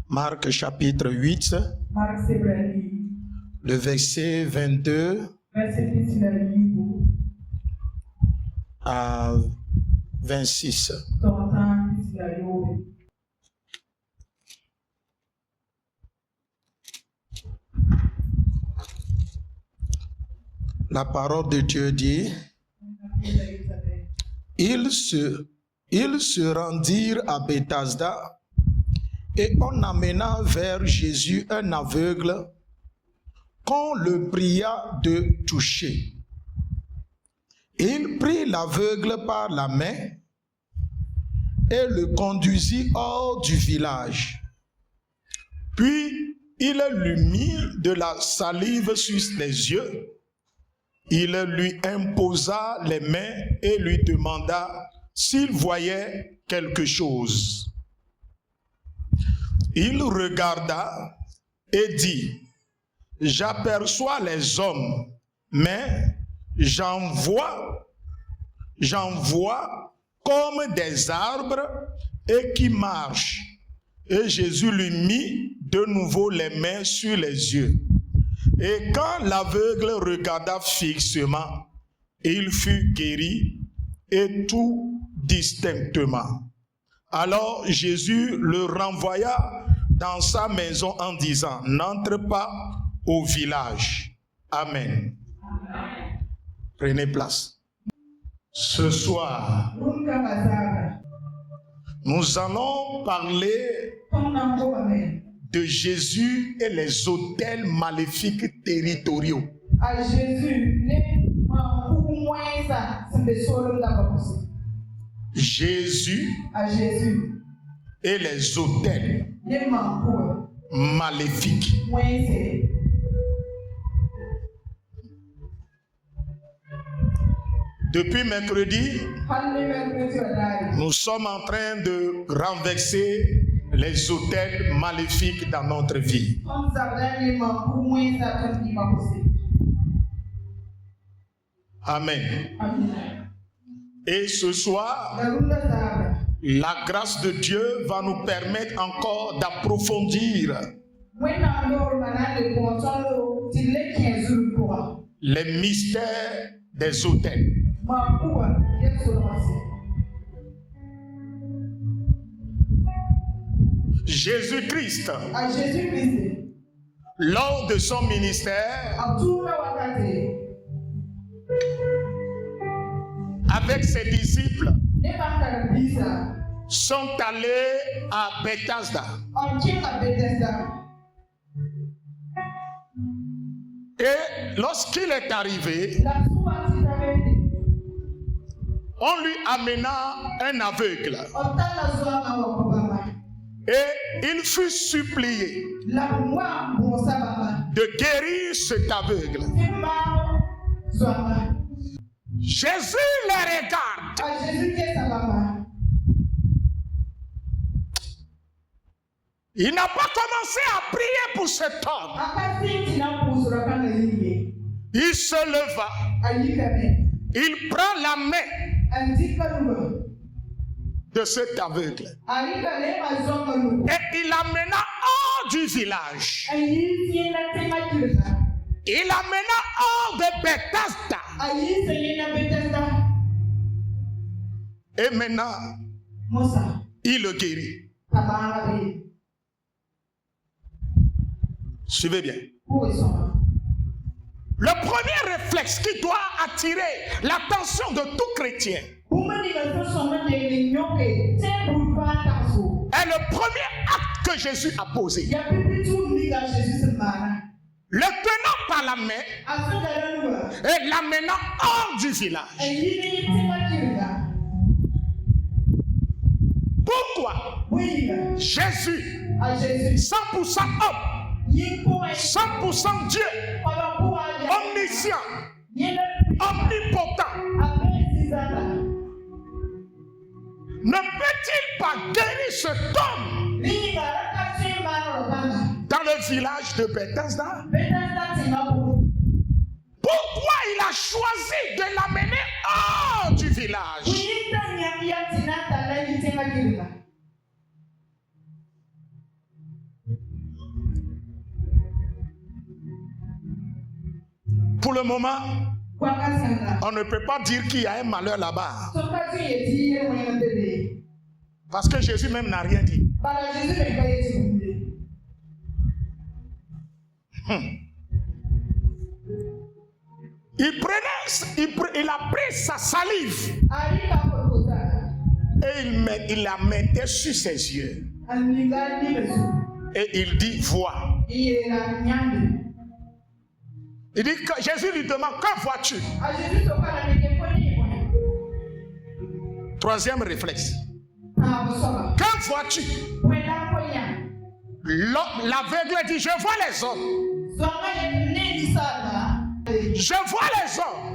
Marc chapitre 8, le verset 22 à 26. La parole de Dieu dit, ils se rendirent à Bethesda et on amena vers Jésus un aveugle qu'on le pria de toucher. Il prit l'aveugle par la main et le conduisit hors du village. Puis il lui mit de la salive sur les yeux. Il lui imposa les mains et lui demanda s'il voyait quelque chose. Il regarda et dit, j'aperçois les hommes, mais j'en vois comme des arbres et qui marchent. Et Jésus lui mit de nouveau les mains sur les yeux. Et quand l'aveugle regarda fixement, il fut guéri et tout distinctement. Alors Jésus le renvoya dans sa maison en disant, n'entre pas au village. Amen. Amen. Prenez place. Ce soir, nous allons parler de Jésus et les autels maléfiques territoriaux. Jésus et les autels maléfiques. Depuis mercredi, nous sommes en train de renverser les autels maléfiques dans notre vie. Amen. Et ce soir, la grâce de Dieu va nous permettre encore d'approfondir les mystères des autels. Jésus-Christ, lors de son ministère, avec ses disciples, sont allés à Bethesda. Et lorsqu'il est arrivé, on lui amena un aveugle. Et il fut supplié de guérir cet aveugle. Jésus les regarde. Il n'a pas commencé à prier pour cet homme. Il se leva. Il prend la main de cet aveugle et il l'amena hors du village. Il l'amena hors de Bethesda. Et maintenant, il le guérit. Suivez bien. Le premier réflexe qui doit attirer l'attention de tout chrétien est le premier acte que Jésus a posé. Le tenant par la main et l'amenant hors du village. Pourquoi? Jésus, 100% homme, 100% Dieu, omniscient, omnipotent, ne peut-il pas guérir cet homme dans le village de Bethesda? Pourquoi il a choisi de l'amener hors du village? Pour le moment, on ne peut pas dire qu'il y a un malheur là-bas. Parce que Jésus même n'a rien dit. Il a pris sa salive et il la mettait sur ses yeux. Et il dit, vois. Il dit que Jésus lui demande, que vois-tu? Troisième réflexe. Que vois-tu? L'aveugle dit, je vois les hommes. Je vois les hommes.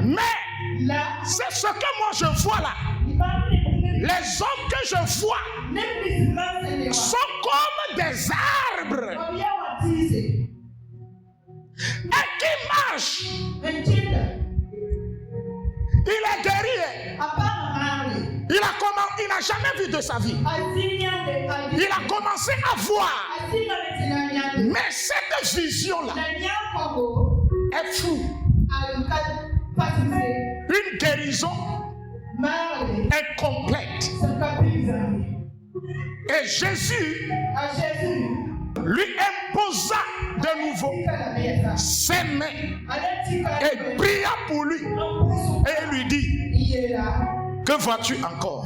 Mais c'est ce que moi je vois là. Les hommes que je vois sont comme des arbres et qui marchent. Il est guéri. Il n'a jamais vu de sa vie. Il a commencé à voir. Mais cette vision-là est floue. Une guérison incomplète. Et Jésus lui imposa de nouveau ses mains et pria pour lui et lui dit, que vois-tu encore?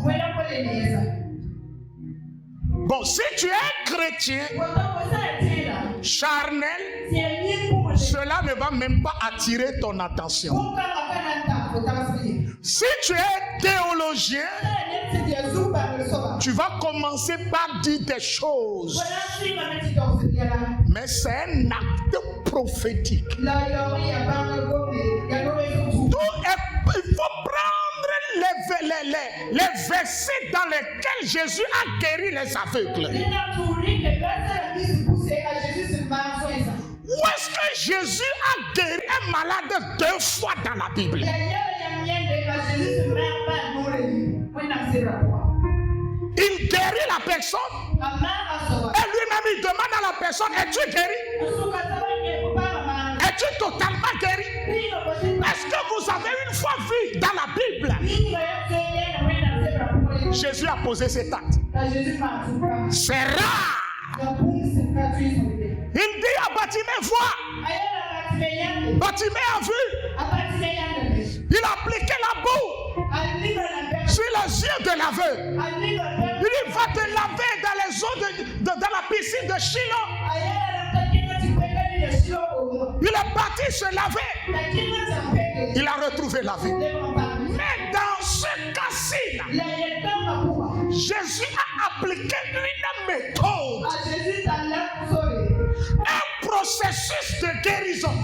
Bon, si tu es un chrétien charnel, cela ne va même pas attirer ton attention. Si tu es théologien, tu vas commencer par dire des choses. Mais c'est un acte prophétique. Il faut prendre les versets dans lesquels Jésus a guéri les aveugles. Où est-ce que Jésus a guéri un malade 2 fois dans la Bible? Il guérit la personne et lui-même il demande à la personne, es-tu guéri? Es-tu totalement guéri? Est-ce que vous avez une fois vu dans la Bible? Jésus a posé cet acte. C'est rare. Il dit à Bartimée, vois. Bartimée a vu. Il a appliqué la boue sur les yeux de l'aveugle. Il dit, va te laver dans les eaux dans la piscine de Shiloh. Il est parti se laver. Il a retrouvé la vie. Mais dans ce cas-ci, Jésus a appliqué une méthode, un processus de guérison.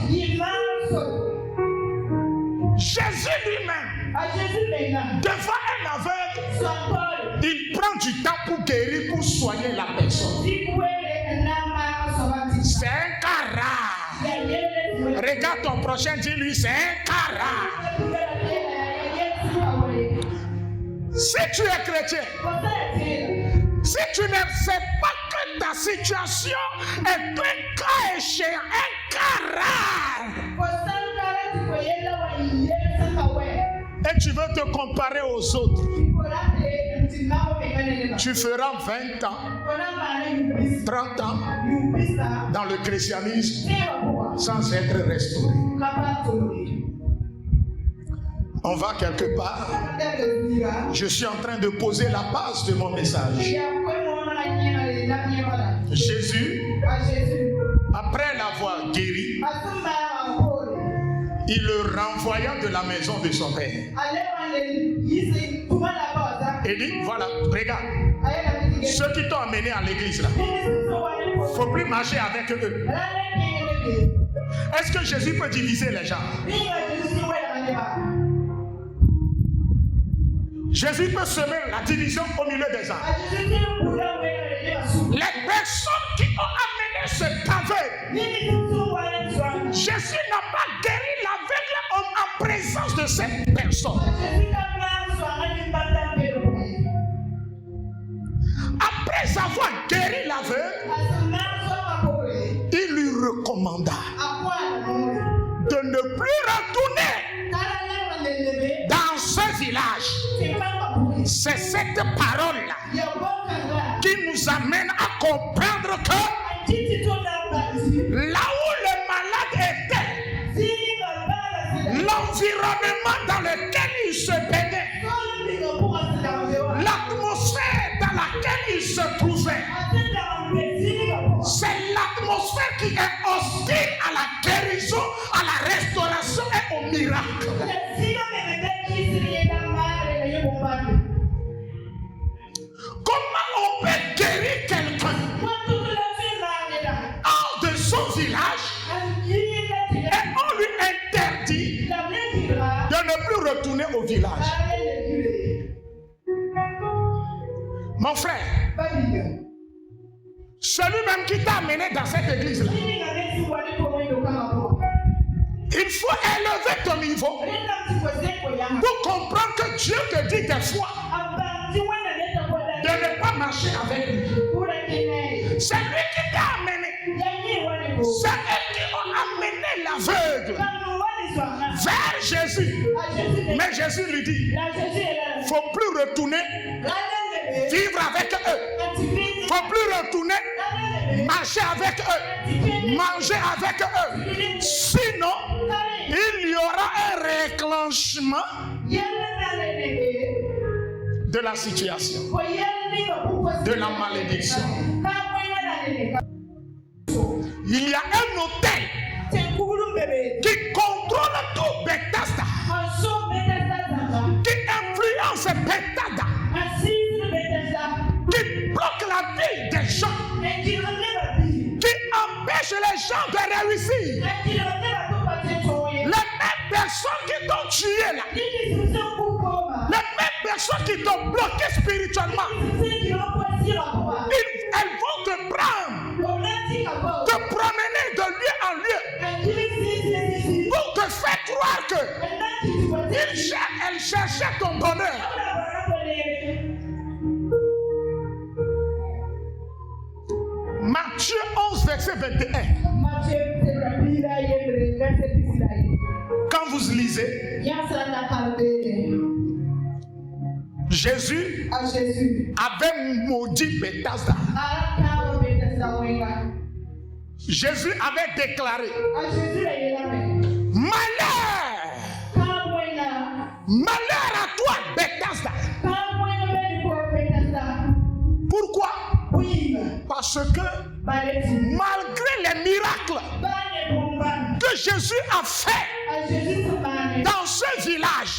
Jésus lui-même, devant un aveugle, il prend du temps pour guérir, pour soigner la personne. C'est un cas rare. Regarde ton prochain, dis-lui, c'est un cas rare. Si tu es chrétien, si tu ne sais pas que ta situation est un cas échéant, un cas rare, et tu veux te comparer aux autres, tu feras 20 ans, 30 ans dans le christianisme sans être restauré. On va quelque part. Je suis en train de poser la base de mon message. Jésus, après l'avoir guéri, il le renvoya de la maison de son père. Et dit, voilà, regarde, ceux qui t'ont amené à l'église là, il ne faut plus marcher avec eux. Est-ce que Jésus peut diviser les gens? Jésus peut semer la division au milieu des gens. Les personnes qui ont amené ce aveugle, Jésus n'a pas guéri l'aveugle en présence de cette personne. Après avoir guéri l'aveugle, il lui recommanda de plus retourner dans ce village. C'est cette parole-là qui nous amène à comprendre que là où le malade était, l'environnement dans lequel il se baignait, l'atmosphère dans laquelle il se trouvait, c'est l'atmosphère qui est hostile à la guérison, à la restauration et au miracle. Comment on peut guérir quelqu'un hors de son village et on lui interdit de ne plus retourner au village? Mon frère, celui-même qui t'a amené dans cette église-là, il faut élever ton niveau pour comprendre que Dieu te dit des fois de ne pas marcher avec lui. C'est lui qui t'a amené. C'est eux qui ont amené l'aveugle vers Jésus. Mais Jésus lui dit, il ne faut plus retourner vivre avec eux. Il ne faut plus retourner marcher avec eux, manger avec eux. Sinon, il y aura un réclenchement de la situation, de la malédiction. Il y a un hôtel qui contrôle tout Bethesda, qui influence Bethesda, qui bloque la vie des gens, qui empêche les gens de réussir. Les mêmes personnes qui t'ont tué là, les mêmes personnes qui t'ont bloqué spirituellement, elles vont te prendre, te promener de lieu en lieu pour te faire croire que elles cherchaient ton bonheur. Matthieu 11, verset 21. Quand vous lisez, Jésus avait maudit Bethesda. Jésus avait déclaré: malheur, malheur à toi, Bethesda. Pourquoi? Parce que malgré les miracles que Jésus a fait dans ce village,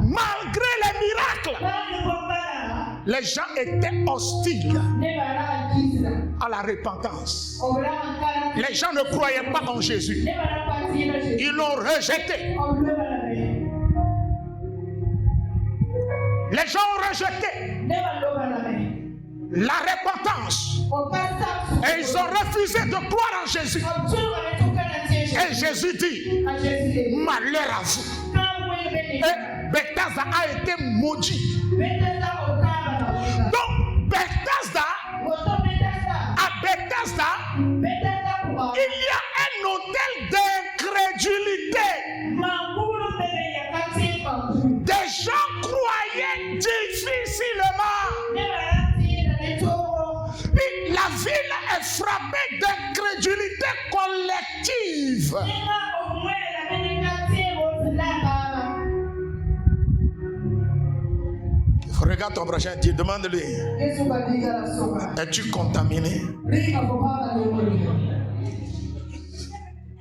malgré les miracles, les gens étaient hostiles à la repentance. Les gens ne croyaient pas en Jésus. Ils l'ont rejeté. Les gens ont rejeté la repentance. Et ils ont refusé de croire en Jésus. Et Jésus dit: malheur à vous. Et Bethesda a été maudit. Donc Bethesda, à Bethesda, il y a un hôtel d'incrédulité. Des gens croyaient difficilement. La ville est frappée d'incrédulité collective. Regarde ton prochain, demande-lui: es-tu contaminé?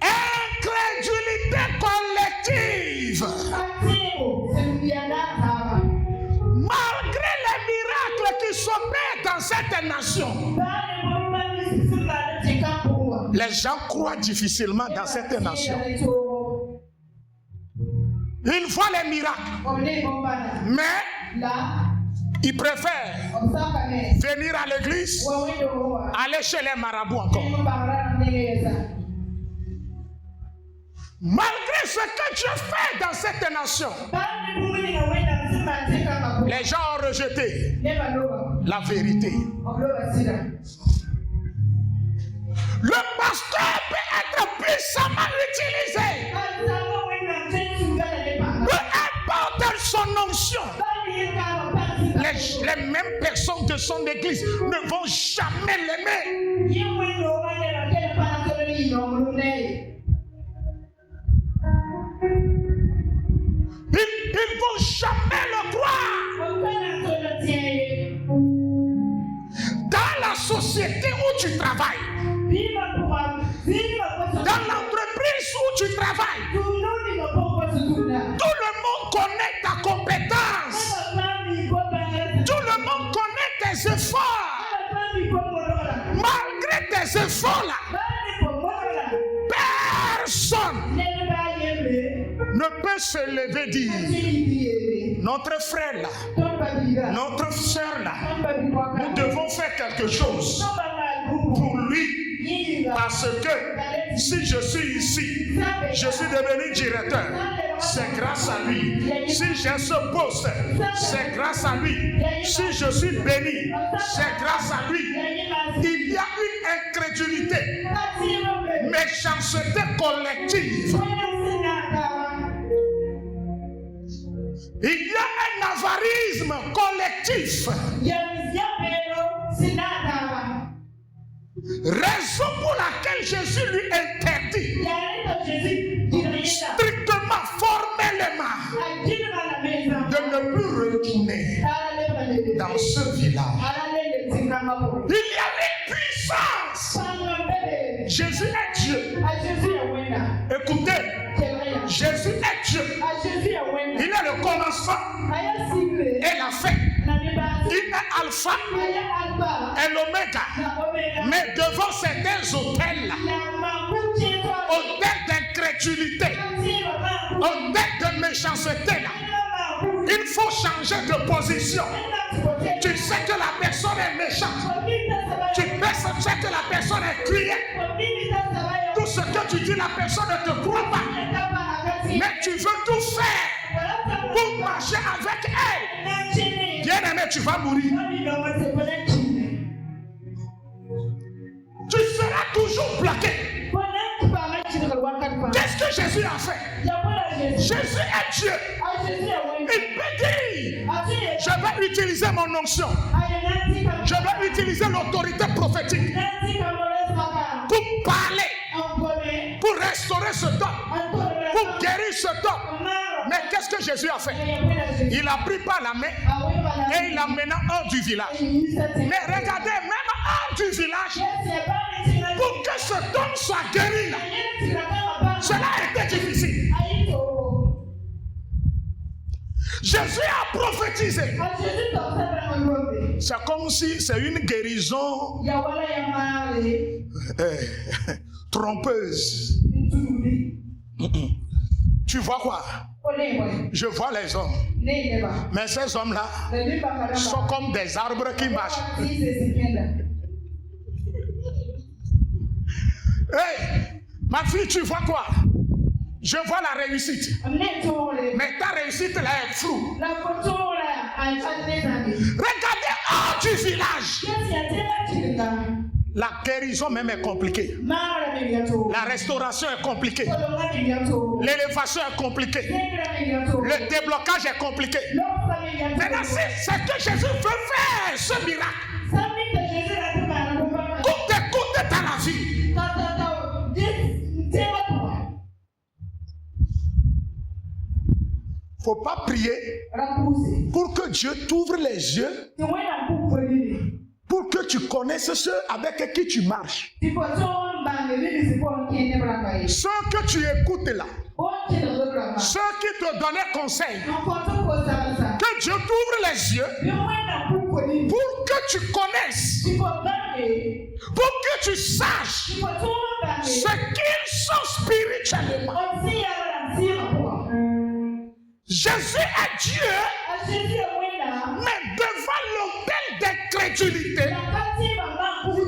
Incrédulité collective. Malgré les miracles qui s'opèrent dans cette nation, les gens croient difficilement dans cette nation. Ils voient les miracles, mais ils préfèrent venir à l'église, aller chez les marabouts encore. Malgré ce que Dieu fait dans cette nation, les gens ont rejeté la vérité. Le pasteur peut être puissamment utilisé. Peu importe son onction. Les mêmes personnes de son église ne vont jamais l'aimer. Ils ne vont jamais le croire. Dans la société où tu travailles, dans l'entreprise où tu travailles, tout le monde connaît ta compétence. Tout le monde connaît tes efforts. Malgré tes efforts-là, personne ne peut se lever et dire, notre frère là, notre soeur là, nous devons faire quelque chose pour lui. Parce que si je suis ici, je suis devenu directeur, c'est grâce à lui. Si j'ai ce poste, c'est grâce à lui. Si je suis béni, c'est grâce à lui. Il y a une incrédulité, méchanceté collective. Il y a un avarisme collectif. Raison pour laquelle Jésus lui interdit strictement, formellement, de ne plus retourner dans ce village. Il y a une puissance. Jésus est Dieu. Écoutez, Jésus est Dieu. Il est le commencement et la fin. Il est Alpha et l'Oméga. Mais devant certains hôtels, hôtels d'incrédulité, hôtels de méchanceté, il faut changer de position. Tu sais que la personne est méchante. Tu sais que la personne est cruelle. Tout ce que tu dis, la personne ne te croit pas. Mais tu veux tout faire pour marcher avec elle. Bien-aimé, tu vas mourir. Tu seras toujours bloqué. Qu'est-ce que Jésus a fait? Jésus est Dieu. Il peut dire, je vais utiliser mon onction. Je vais utiliser l'autorité prophétique pour parler, pour restaurer ce temps, pour guérir ce temps. Mais qu'est-ce que Jésus a fait? Il a pris par la main et il a mené hors du village. Mais regardez, même hors du village, pour que cet homme soit guéri, là, cela a été difficile. Jésus a prophétisé. C'est comme si c'est une guérison trompeuse. Tu vois quoi? Je vois les hommes. Mais ces hommes-là sont comme des arbres qui marchent. Hey, ma fille, tu vois quoi? Je vois la réussite. Mais ta réussite là est floue. Regardez hors du village. La guérison même est compliquée. La restauration est compliquée. L'élévation est compliquée. Le déblocage est compliqué. Maintenant, c'est que Jésus veut faire ce miracle. Coûte dans la vie. Il ne faut pas prier pour que Dieu t'ouvre les yeux, pour que tu connaisses ceux avec qui tu marches. Ceux que tu écoutes là, ceux qui te donnent conseil, que Dieu t'ouvre les yeux pour que tu connaisses, pour que tu saches ce qu'ils sont spirituellement. Jésus est Dieu, mais devant l'autel d'incrédulité, il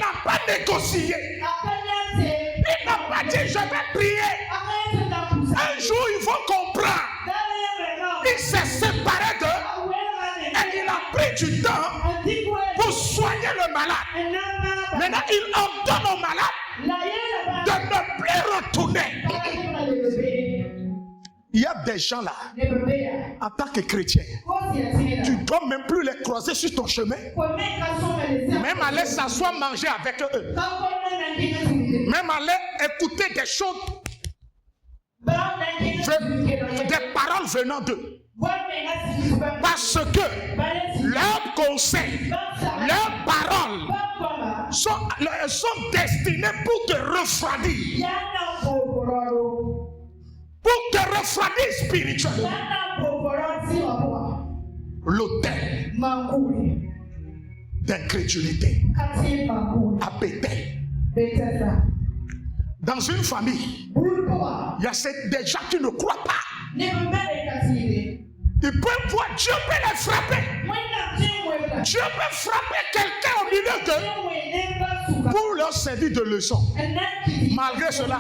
n'a pas négocié. Il n'a pas dit je vais prier. Un jour ils vont comprendre. Il s'est séparé d'eux et il a pris du temps pour soigner le malade. Maintenant il ordonne au malade ces gens-là, en tant que chrétien, tu ne dois même plus les croiser sur ton chemin. Même aller s'asseoir, manger avec eux. Même aller écouter des choses, des paroles venant d'eux. Parce que leurs conseils, leurs paroles sont destinés pour te refroidir. Pour te refroidir spirituellement. L'autel d'incrédulité à Bethel. Dans une famille, il y a des gens qui ne croient pas. Ils peuvent voir, Dieu peut les frapper. Dieu peut frapper quelqu'un au milieu d'eux pour leur servir de leçon. Malgré cela,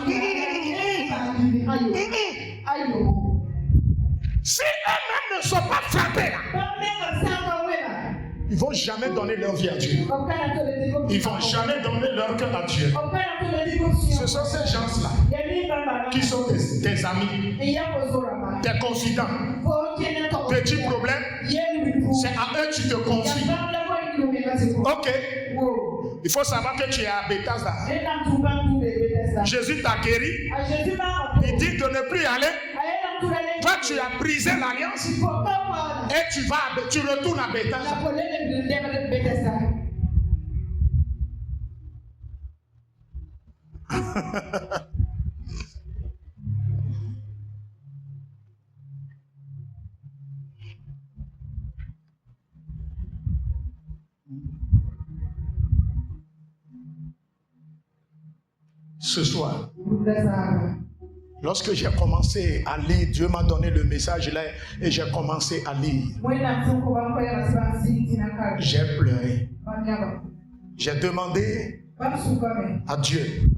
si eux-mêmes ne sont pas frappés là, ils ne vont jamais donner leur vie à Dieu. Ils ne vont jamais donner leur cœur à Dieu. Ce sont ces gens-là qui sont tes amis, tes confidents. Petit problème, c'est à eux que tu te confies. Ok. Il faut savoir que tu es à Bethesda. Jésus t'a guéri. Il dit de ne plus y aller. Toi, tu as brisé l'alliance. Et tu retournes à Bethesda. Ce soir, lorsque j'ai commencé à lire, Dieu m'a donné le message là et j'ai commencé à lire. J'ai pleuré. J'ai demandé à Dieu,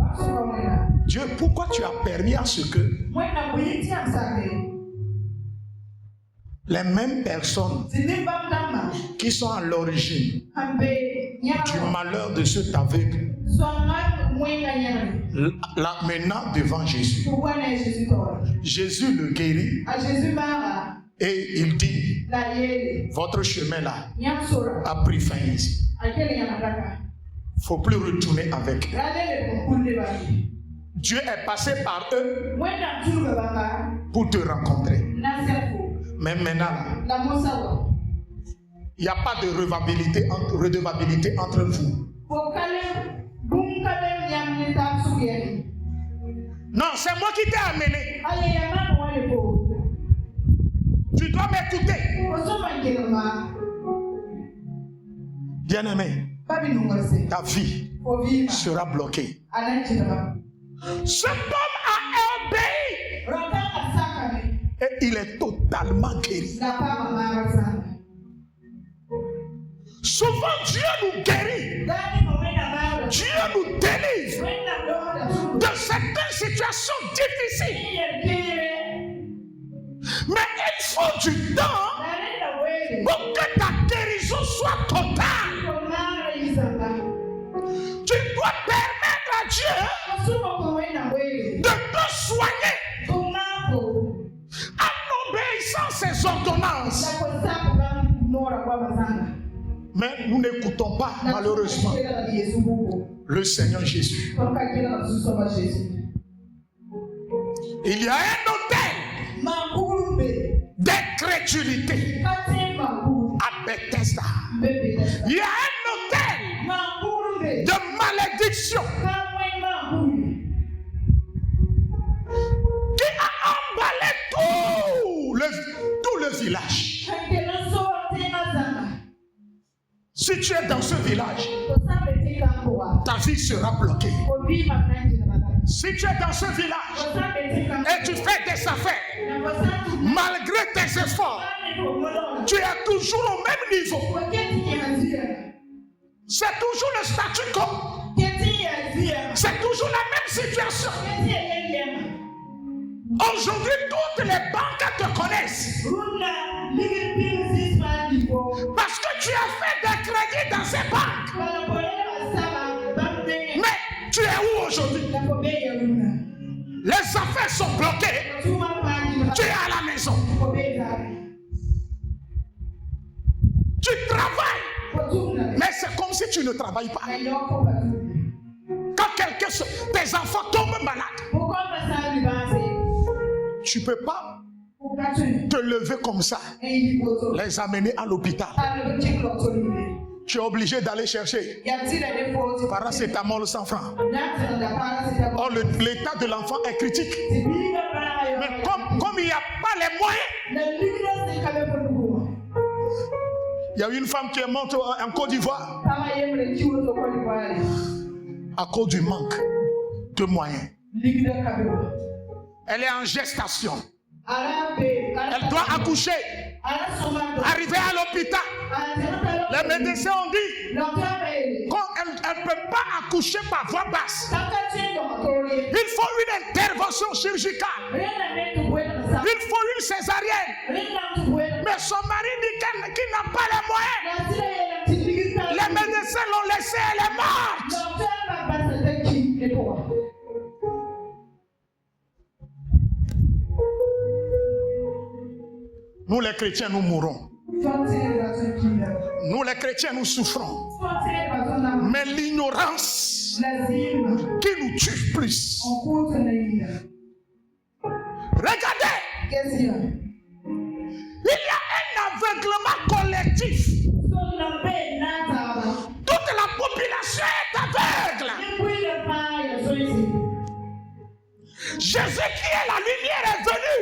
Dieu, pourquoi tu as permis à ce que les mêmes personnes qui sont à l'origine du malheur de cet aveugle, là maintenant devant Jésus. Jésus le guérit et il dit, votre chemin là a pris fin ici. Il ne faut plus retourner avec eux. Dieu est passé par eux pour te rencontrer. Mais maintenant, il n'y a pas de redevabilité entre vous. Non, c'est moi qui t'ai amené. Tu dois m'écouter. Bien-aimé, ta vie sera bloquée. Ce homme a obéi. Et il est totalement guéri. Souvent Dieu nous guérit. Dieu nous délivre de certaines situations difficiles. Mais il faut du temps pour que ta guérison soit totale. Tu dois permettre à Dieu de te soigner en obéissant ses ordonnances. Mais nous n'écoutons pas, malheureusement, le Seigneur Jésus. Il y a un autel d'incrédulité à Bethesda. Il y a un autel de malédiction qui a emballé tout le village. Si tu es dans ce village, ta vie sera bloquée. Si tu es dans ce village et tu fais des affaires, malgré tes efforts, tu es toujours au même niveau. C'est toujours le statu quo. C'est toujours la même situation. Aujourd'hui, toutes les banques te connaissent. Parce que tu as fait des crédits dans ces banques. Mais tu es où aujourd'hui? Les affaires sont bloquées. Tu es à la maison. Tu travailles. Mais c'est comme si tu ne travailles pas. Quand tes enfants tombent malades, tu ne peux pas te lever comme ça, les amener à l'hôpital. Tu es obligé d'aller chercher paracétamol 100 francs. Or, l'état de l'enfant est critique. Mais comme il n'y a pas les moyens, il y a une femme qui est morte en Côte d'Ivoire à cause du manque de moyens. Elle est en gestation. Elle doit accoucher. Arriver à l'hôpital. Les médecins ont dit qu'elle ne peut pas accoucher par voie basse. Il faut une intervention chirurgicale. Il faut une césarienne. Mais son mari dit qu'il n'a pas les moyens. Les médecins l'ont laissée, elle est morte. Nous les chrétiens, nous mourons. Nous les chrétiens, nous souffrons. Mais l'ignorance qui nous tue plus. Regardez. Il y a un aveuglement collectif. Toute la population est aveugle. Jésus qui est la lumière est venu.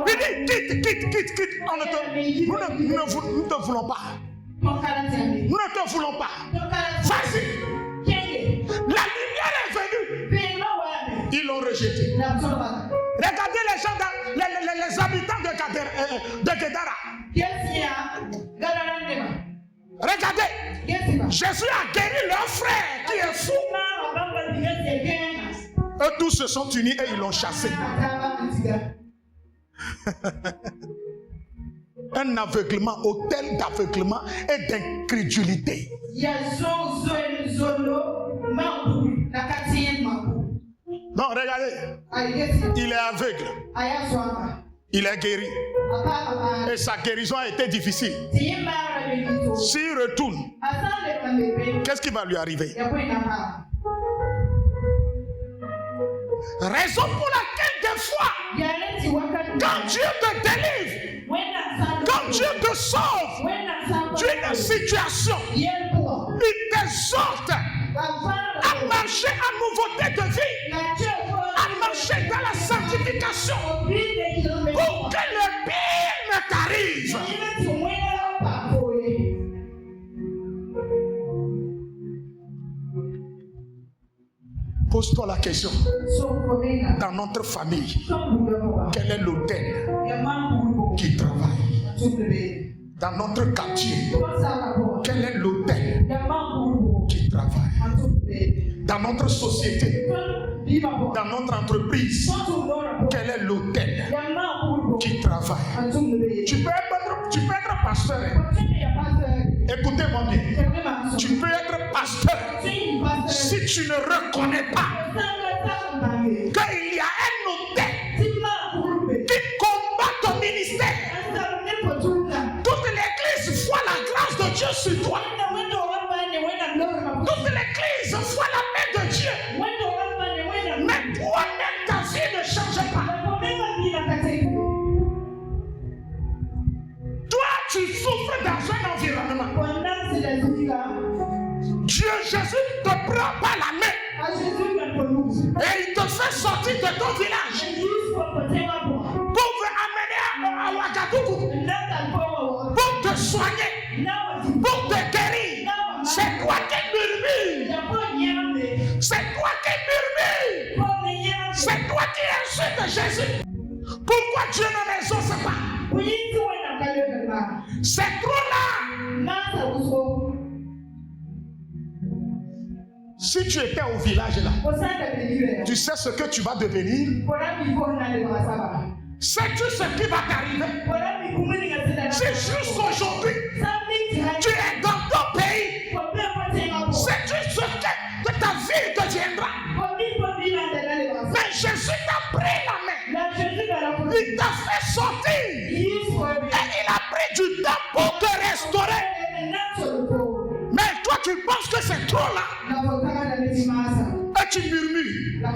Il dit quitte. Nous ne te voulons pas. Nous ne te voulons pas. Vas-y. La lumière est venue. Ils l'ont rejeté. Regardez les gens, les habitants de Guédara. Regardez. Jésus a guéri leur frère qui est fou. Eux tous se sont unis et ils l'ont chassé. Un aveuglement, hôtel d'aveuglement et d'incrédulité. Non, regardez. Il est aveugle. Il est guéri. Et sa guérison a été difficile. S'il retourne, qu'est-ce qui va lui arriver? Raison pour laquelle des fois, quand Dieu te délivre, quand Dieu te sauve d'une situation, il t'exhorte à marcher en nouveauté de vie, à marcher dans la sanctification, pour que le pire ne t'arrive. Pose-toi la question. Dans notre famille, quel est l'autel qui travaille? Dans notre quartier, quel est l'autel qui travaille? Dans notre société, dans notre entreprise, quel est l'autel qui travaille? Tu peux être pasteur. Écoutez-moi bien. Tu peux être pasteur si tu ne reconnais pas qu'il y a un autel qui combat ton ministère. Toute l'église voit la grâce de Dieu sur toi. Toute l'église voit la main de Dieu. Mais toi-même, ta vie ne change pas. Toi, tu souffres dans un environnement. Dieu, Jésus te prend par la main et il te fait sortir de ton village pour te amener à Ouagadougou, pour te soigner, pour te guérir. C'est toi qui murmures. C'est toi qui murmures. C'est toi qui insultes Jésus. Pourquoi Dieu ne résout pas? C'est trop là. Si tu étais au village là, tu sais ce que tu vas devenir. Sais-tu ce qui va t'arriver? Si jusqu'aujourd'hui, tu es dans ton pays, sais-tu ce que ta vie deviendra? Mais trop là. Et tu murmures.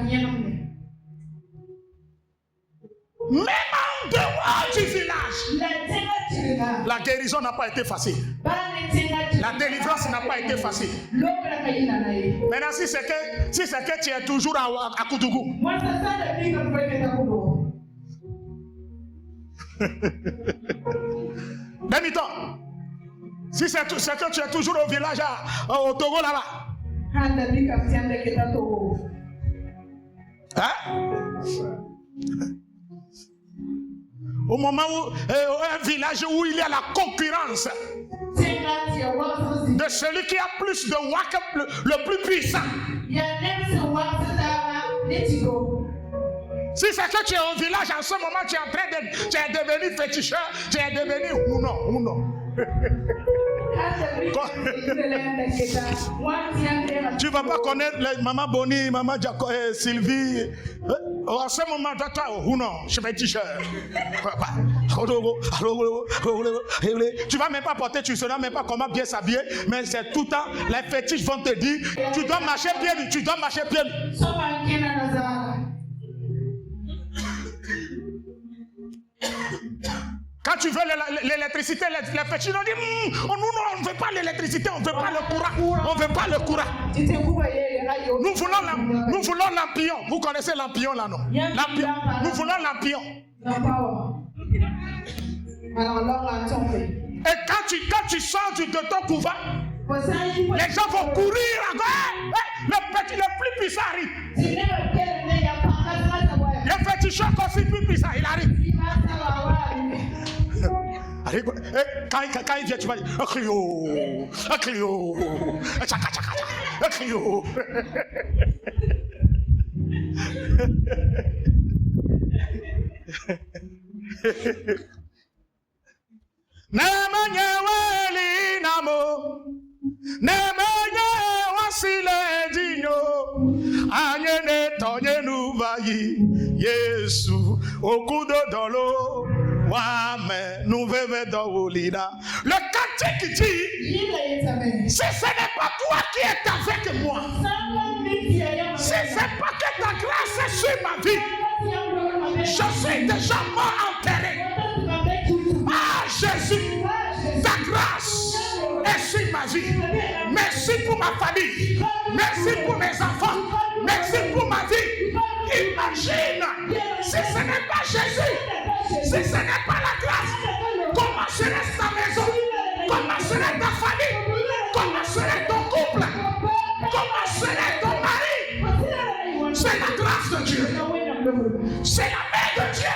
Même en dehors du village, la guérison n'a pas été facile. La délivrance n'a pas été facile. Maintenant, si c'est que tu es toujours à Koudougou. Demi-temps. Si c'est que tu es toujours au village, au Togo là-bas. Hein? Au moment où un village où il y a la concurrence de celui qui a plus de wak, le plus puissant. Si c'est que tu es au village en ce moment, tu es en train de, tu es devenu féticheur, tu es devenu Uno. Tu ne vas pas connaître les Maman Boni, Maman Jaco, Sylvie. En ce moment, toi, Uno, je suis féticheur. Tu ne vas même pas porter, tu ne sauras même pas comment bien s'habiller, mais c'est tout le temps, les fétiches vont te dire, tu dois marcher pieds nus, tu dois marcher pieds nus. Quand tu veux l'électricité, les fétiches ont dit nous, on ne veut pas l'électricité, on ne veut pas le courant. On ne veut pas le courant. Nous voulons l'Empire. Vous connaissez l'Empire là, non? Nous voulons l'Empire. Et quand tu sors de ton couvent, les gens vont courir à gauche. Le plus puissant arrive. Le féticheur aussi plus puissant, il arrive. Quand il vient, tu vas dire un Clio, un Clio. Yesu okudo dolo wa me nouvelle dolina. Le cantique dit, si ce n'est pas toi qui es avec moi, si ce n'est pas que ta grâce est sur ma vie, je suis déjà mort enterré. Ah Jésus, ta grâce est sur ma vie. Merci pour ma famille, merci pour mes enfants, merci pour ma vie. Imagine, si ce n'est pas Jésus, si ce n'est pas la grâce, comment serait ta maison, comment serait ta famille, comment serait ton couple, comment serait ton mari? C'est la grâce de Dieu, c'est la main de Dieu.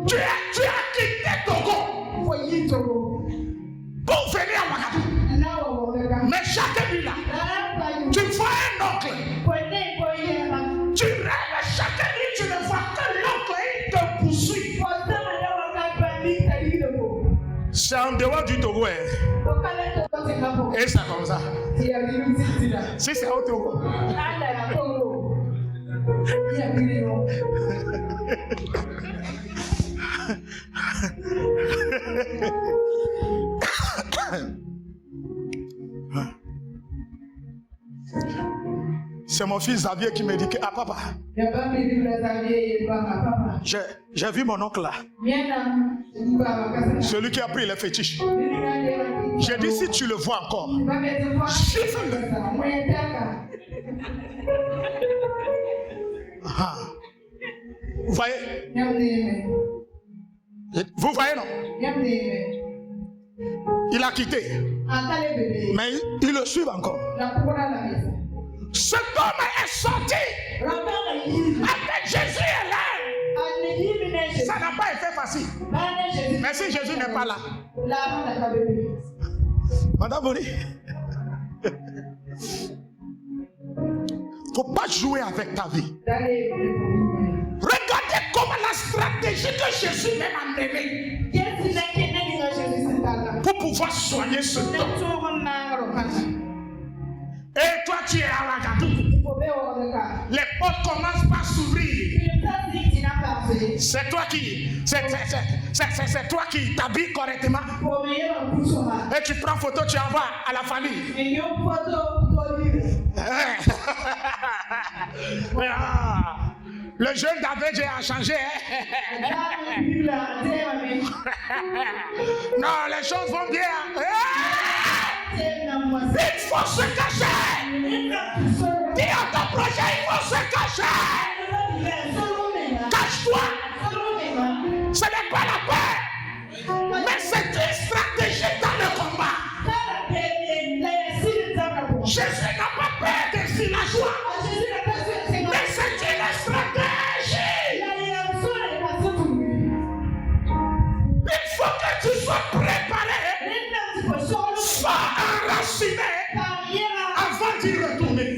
Tu as quitté Togo pour venir à Ouagadougou. Mais chaque nuit là, tu vois un oncle. Tu rêves chaque nuit, tu ne vois que l'oncle, il te poursuit. C'est en dehors du Togo. Et c'est comme ça. Si c'est au Togo. C'est mon fils Xavier qui me dit que, ah papa, j'ai vu mon oncle là, celui qui a pris les fétiches. J'ai dit, si tu le vois encore, chiffre-le. Vous voyez? Vous voyez, non? Il a quitté, mais il le suit encore. Cet homme est sorti avec Jésus est là. Ça n'a pas été facile. Mais si Jésus n'est pas là, Madame Boni, il ne faut pas jouer avec ta vie. Regardez comment la stratégie que Jésus même a menée pour pouvoir soigner ce homme. Et toi tu es à Ouagadougou. Les portes commencent par s'ouvrir. C'est toi qui t'habilles correctement. Et tu prends photo, tu envoies à la famille. Le jeune David a changé. Non, les choses vont bien. Il faut se cacher. Dis à ton projet, il faut se cacher. Cache-toi. Ce n'est pas la peur, mais c'est une stratégie dans le combat. Jésus n'a pas peur des villageois, mais c'est une stratégie. Il faut que tu sois préparé, sois enraciné avant d'y retourner.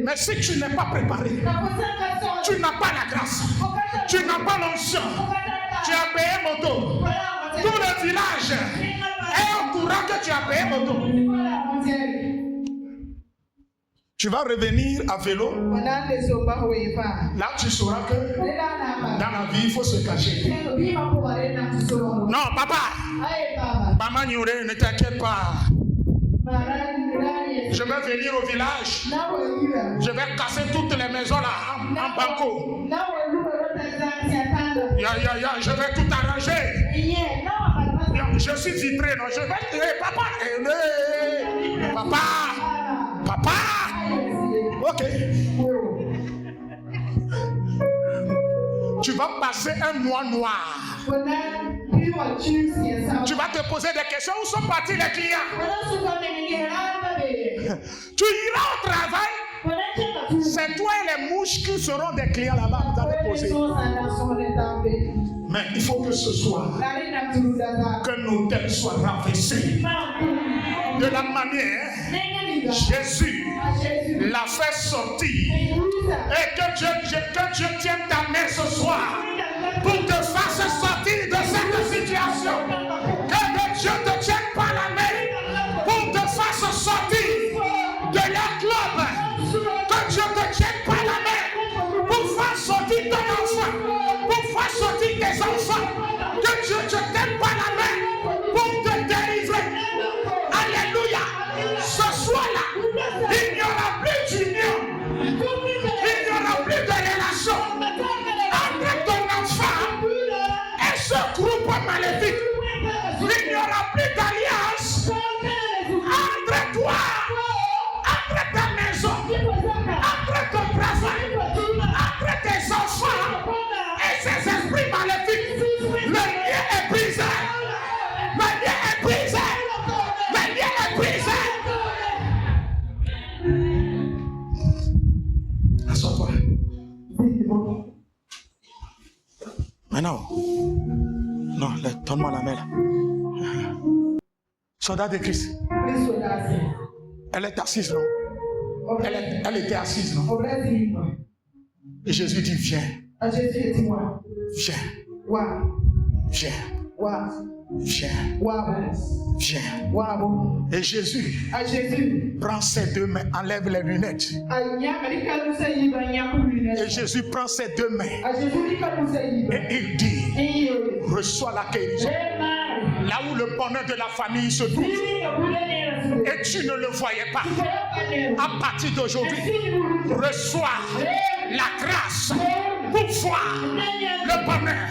Mais si tu n'es pas préparé, tu n'as pas la grâce, tu n'as pas l'onction, tu as payé moto. Tout le village est au courant que tu as payé moto. Tu vas revenir à vélo. Là, tu sauras que dans la vie, il faut se cacher. Non, papa. Maman Nyouré, ne t'inquiète pas. Je vais venir au village. Je vais casser toutes les maisons là en banco. Je vais tout arranger. Je suis vitré, non, je vais papa. Papa. Ok. Tu vas passer un mois noir. Tu vas te poser des questions. Où sont partis les clients? Tu iras au travail. C'est toi et les mouches qui seront des clients là-bas. Vous allez poser. Mais il faut que ce soit que nos têtes soient rabaissées de la manière Jésus l'a fait sortir. Et que Dieu tienne ta main ce soir pour te faire sortir de cette situation. Que Dieu te tienne par la main pour te faire sortir de leur club. Que Dieu te tienne par la main pour faire sortir ton enfant, pour faire sortir tes enfants. Que Dieu te tienne par la main pour te délivrer. Alléluia. Ce soir-là, il n'y aura plus d'union. Il n'y aura plus de relation entre ton enfant et ce groupe maléfique. Il n'y aura plus d'alliance entre toi, entre ta maison, entre ton travail, entre tes enfants et ces esprits maléfiques. Le lien est brisé. Le lien est brisé. Le lien est brisé. Assois-toi. Maintenant. Non, donne-moi la main là. Soldat de Christ. Elle est assise, non? Elle était assise, non? Et Jésus dit, viens. Viens. Viens. Viens. Viens. Et Jésus prend ses deux mains, enlève les lunettes. Et Jésus prend ses deux mains et il dit, reçois la guérison. Là où le bonheur de la famille se trouve. Et tu ne le voyais pas. À partir d'aujourd'hui, reçois la grâce pour voir le bonheur.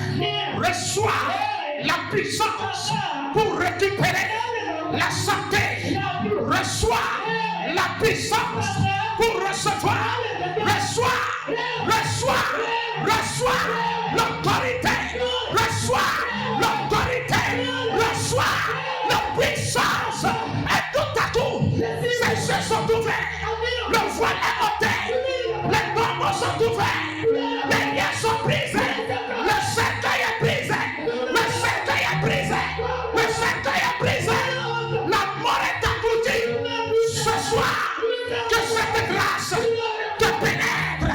Reçois la puissance pour récupérer la santé. Reçois la puissance pour recevoir. Reçois l'autorité. Reçois l'autorité. Reçois la puissance. Et tout à coup, ces yeux sont ouverts. Le voile est ôté. Les tombeaux sont ouverts. Les liens sont brisés. Le cercueil est brisé. Le cercueil est brisé. Le cercueil est brisé. La mort est aboutie. Ce soir, que cette grâce te pénètre.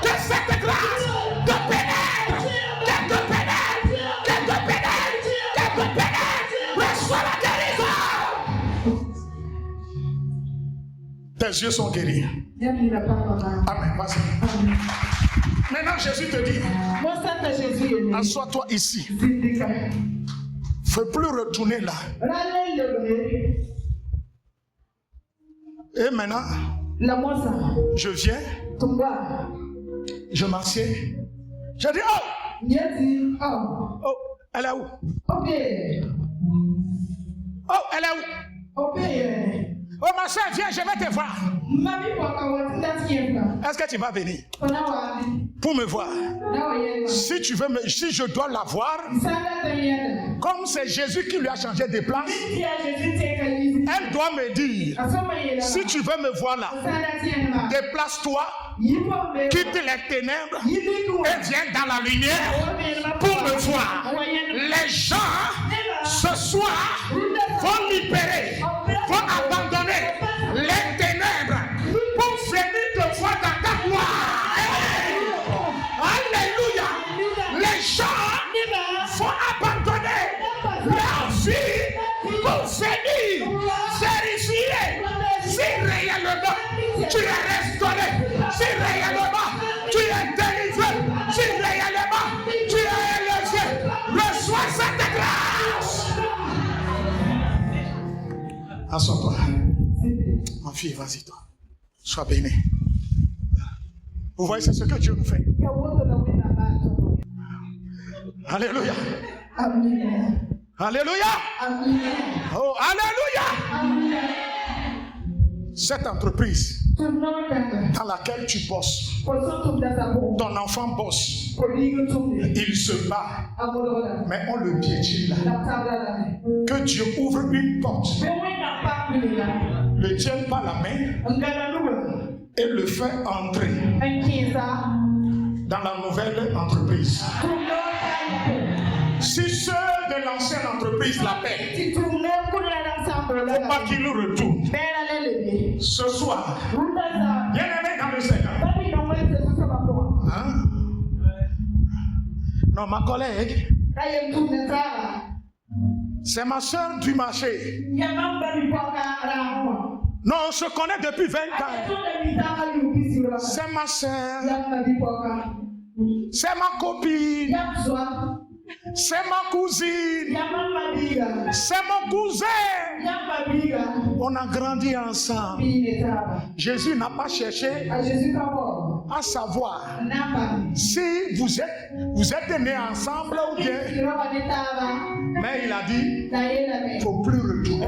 Que cette grâce te pénètre. Qu'elle te pénètre. Qu'elle te pénètre. Qu'elle te pénètre. Reçois la guérison. Tes yeux sont guéris. Amen. Vas-y. Maintenant, Jésus te dit, assois-toi ici. Ne fais plus retourner là. Et maintenant, je viens, je m'assieds. Je dis, oh, elle est où? Oh, elle est où? Oh, ma soeur, viens, je vais te voir. Est-ce que tu vas venir pour me voir? Si tu veux si je dois la voir, comme c'est Jésus qui lui a changé de place, elle doit me dire, si tu veux me voir là, déplace-toi, quitte les ténèbres et viens dans la lumière pour me voir. Les gens ce soir vont libérer, vont abandonner les ténèbres pour venir te voir dans ta gloire. Alléluia. Les gens vont abandonner leur vie pour venir vérifier si réellement tu es restauré, si réellement tu es délivré, si réellement tu es élevé. Reçois cette grâce. Assois-toi. Ma fille, vas-y toi. Sois bénie. Vous voyez, c'est ce que Dieu nous fait. Alléluia. Amen. Alléluia. Amen. Oh, alléluia. Amen. Cette entreprise dans laquelle tu bosses, ton enfant bosse, il se bat, mais on le piétine là. Que Dieu ouvre une porte, le tient par la main et le fait entrer dans la nouvelle entreprise. Si ceux de l'ancienne entreprise l'appellent, il ne faut pas qu'il nous retourne. Ce soir, bien aimé dans le Seigneur. Hein? Non, ma collègue, c'est ma soeur du marché. Non, on se connaît depuis 20 ans. C'est ma soeur. C'est ma copine. C'est ma cousine. C'est mon cousin. On a grandi ensemble. Jésus n'a pas cherché à savoir si vous êtes nés ensemble ou bien. Mais il a dit, il ne faut plus retourner.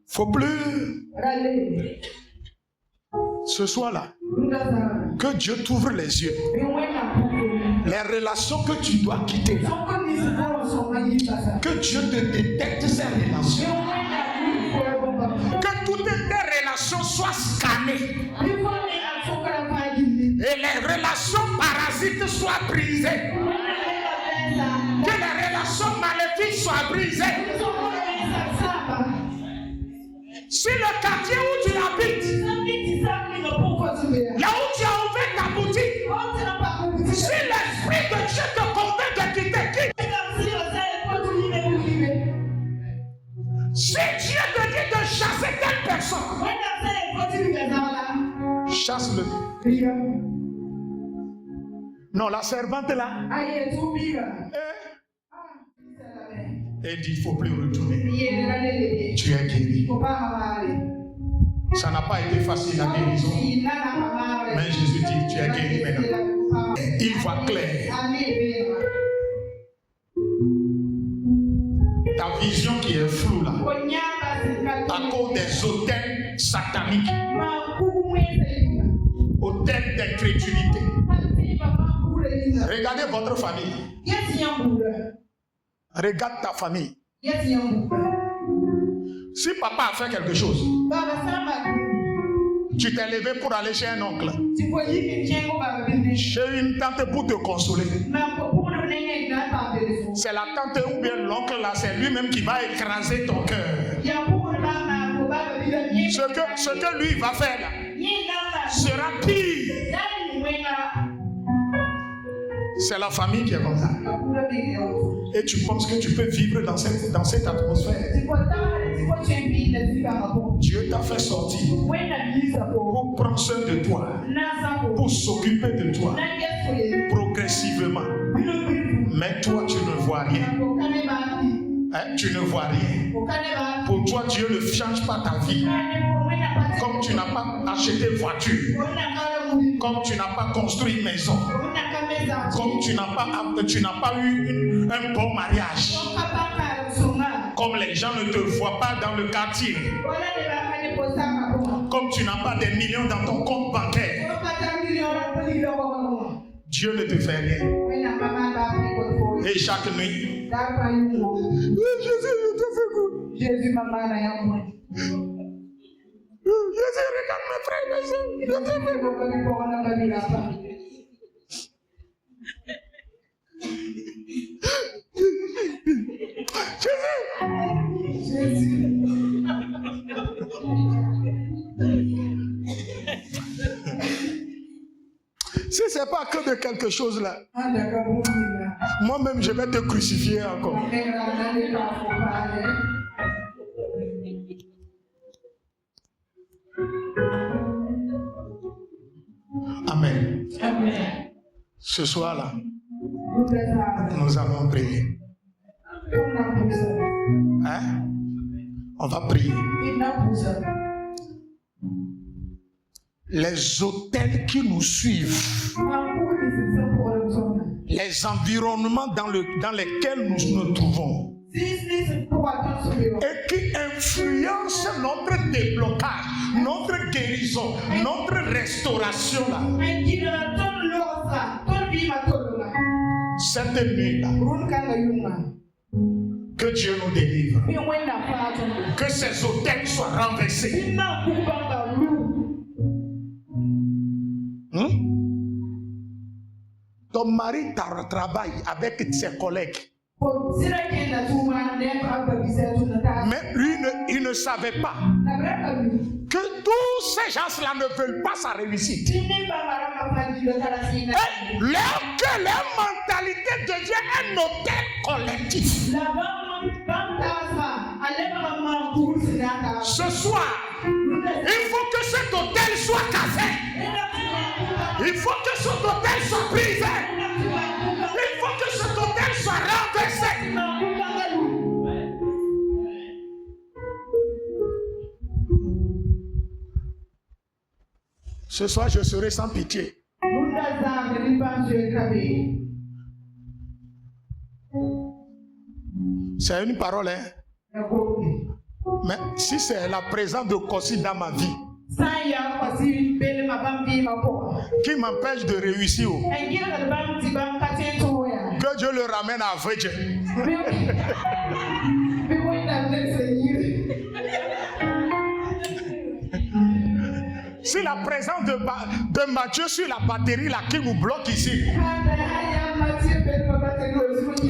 Faut plus. Ce soir-là, que Dieu t'ouvre les yeux. Les relations que tu dois quitter là, que Dieu te détecte ces relations. Que toutes tes relations soient scannées. Et les relations parasites soient brisées. Que les relations maléfiques soient brisées. Si le quartier où tu habites, là où tu as ouvert ta boutique, si l'esprit de Dieu te convainc de quitter, quitte. Si Dieu te dit de chasser telle personne, chasse-le. Non, la servante là. Et dit, il ne faut plus retourner. Tu es guéri. Ça n'a pas été facile la guérison. Mais Jésus dit, tu es guéri maintenant. Il voit clair. Ta vision qui est floue là, à cause des autels sataniques, autels d'incrédulité. Regardez votre famille. Regarde ta famille. Si papa a fait quelque chose, tu t'es levé pour aller chez un oncle, chez une tante pour te consoler. C'est la tante ou bien l'oncle là, c'est lui-même qui va écraser ton cœur. Ce que lui va faire là sera pire. C'est la famille qui est comme ça. Et tu penses que tu peux vivre dans cette atmosphère. Dieu t'a fait sortir pour prendre soin de toi, pour s'occuper de toi, progressivement. Mais toi, tu ne vois rien. Hein? Tu ne vois rien. Pour toi, Dieu ne change pas ta vie. Comme tu n'as pas acheté voiture, comme tu n'as pas construit maison, comme tu n'as pas eu un bon mariage, comme les gens ne te voient pas dans le quartier, comme tu n'as pas des millions dans ton compte bancaire, Dieu ne te fait rien. Et chaque nuit, Jésus, je te fais quoi? Jésus, regarde mes frères et mes soeurs, je te fais quoi? Jésus. Si ce n'est pas que de quelque chose là, moi-même je vais te crucifier encore. Amen. Amen. Ce soir-là, nous allons prier. Hein? On va prier. Les hôtels qui nous suivent, les environnements dans lesquels nous nous trouvons et qui influencent notre déblocage, notre guérison, notre restauration là. Cette nuit-là, que Dieu nous délivre, que ces hôtels soient renversés. Ton mari travaille avec ses collègues. Mais lui, il ne savait pas que tous ces gens-là ne veulent pas sa réussite. Et leur mentalité devient un hôtel collectif. Ce soir, il faut que cet hôtel soit cassé. Il faut que cet hôtel soit brisé. Il faut que cet hôtel soit renversé. Ce soir, je serai sans pitié. C'est une parole, hein? Mais si c'est la présence de Kossi dans ma vie qui m'empêche de réussir, que Dieu le ramène à vrai Dieu. Si la présence de Matthieu sur la batterie là qui nous bloque ici,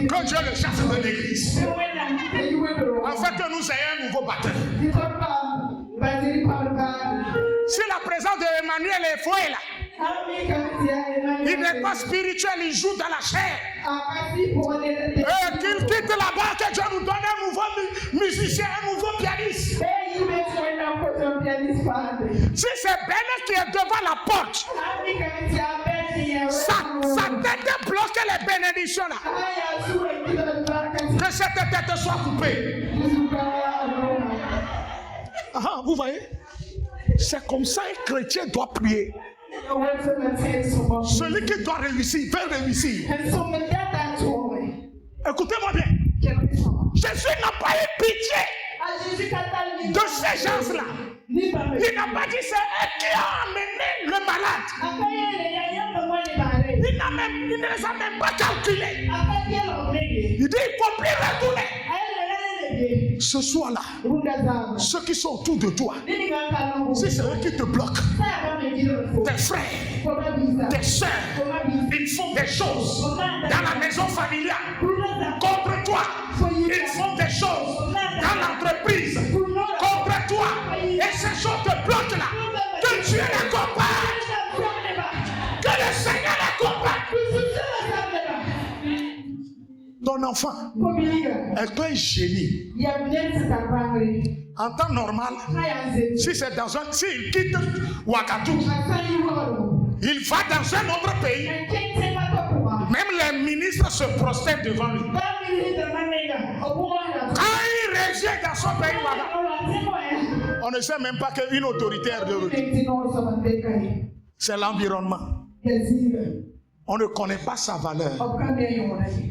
que Dieu le chasse de l'église, afin que nous ayons un nouveau batteur. Si la présence de Emmanuel est fouée là, il n'est pas spirituel, il joue dans la chair. Qu'il quitte là-bas, que Dieu nous donne un nouveau musicien, un nouveau pianiste. Si c'est Bénin qui est devant la porte, sa tête bloque les bénédictions là. Que cette tête soit coupée. Ah, vous voyez? C'est comme ça qu'un chrétien doit prier. Celui qui doit réussir, veut réussir. Écoutez-moi bien. Jésus n'a pas eu pitié de ces gens-là. Il n'a pas dit c'est eux qui ont amené le malade. Il ne les a même pas calculés. Il dit il faut plus retourner. Ce soir-là, ceux qui sont autour de toi, si c'est eux qui te bloquent, tes frères, tes soeurs, ils font des choses dans la maison familiale contre toi. Ils font des choses dans l'entreprise contre toi. Et ces choses te bloquent là. Que Dieu l'accompagne. Que le Seigneur l'accompagne. enfant est un génie. En temps normal, si c'est dans un... S'il quitte Ouagadougou, il va dans un autre pays. Même les ministres se prosternent devant lui. Quand il revient dans son pays, on ne sait même pas qu'une autorité est de retour. C'est l'environnement. On ne connaît pas sa valeur.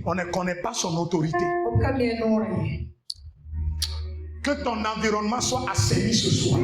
On ne connaît pas son autorité. Que ton environnement soit assaini ce soir.